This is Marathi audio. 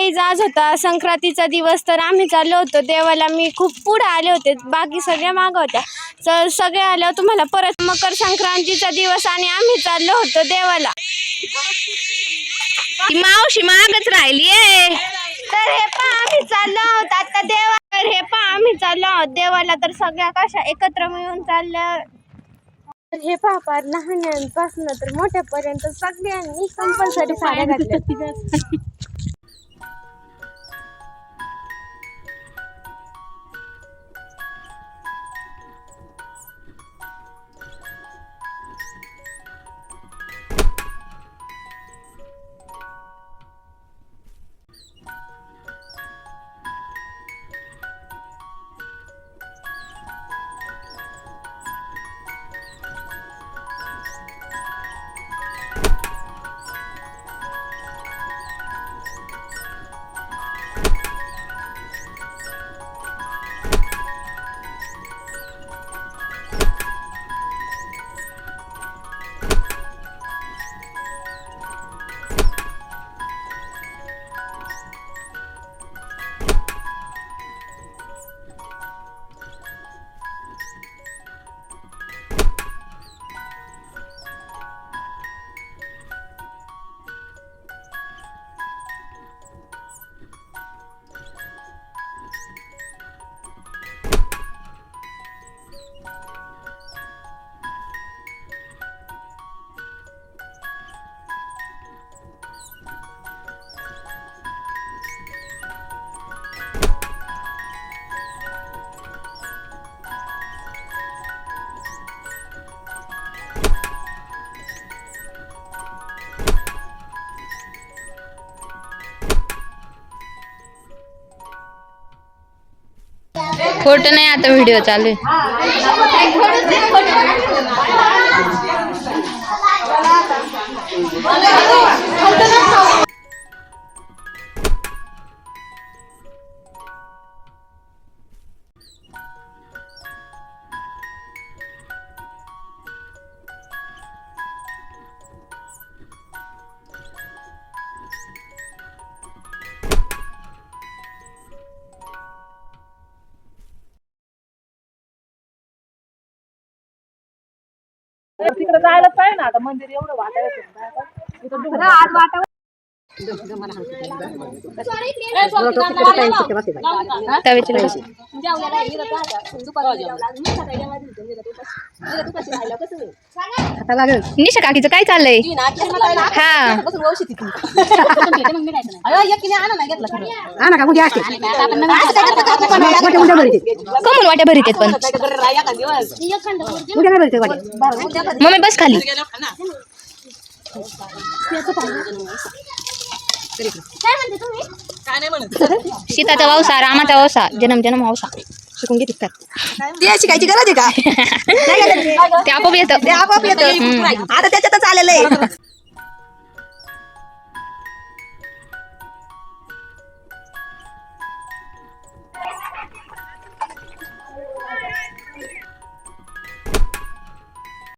गाईज आज होता संक्रांतीचा दिवस, तर आम्ही चाललो होतो देवाला. मी खूप पुढे आले होते, बाकी सगळ्या मागं होत्या. तर सगळे आल्यावर तुम्हाला परत मकर संक्रांतीचा दिवस आणि आम्ही चाललो होतो देवाला. ती मावशी मागच राहिली आहे. तर हे पहा आम्ही चाललो आहोत आता देवा. तर हे पहा आम्ही चाललो आहोत देवाला. तर सगळ्या कशा एकत्र मिळून चालल्या. तर हे पहा फार लहानांपासून तर मोठ्यापर्यंत सगळ्यांनी कंपल्सरी साड्या घातल्या. फोटो नाही, आता व्हिडिओ चालू आहे. तिकडे जायला पाहिजे ना. आता मंदिर एवढं वाटायला आज वाटावं. निशा काकीचं काय चाललंय? हा कमून वाट्या भरीत आहेत पण. मम्मी बस खाली. सीताचा वावसा, रामाचा वावसा, जन्म जन्म वावसा. शिकून घेते का? ते शिकायची गरज आहे का? ते आपोआप येतं. ते आपोआप येतं. आता त्याच्यातच आलेलं आहे.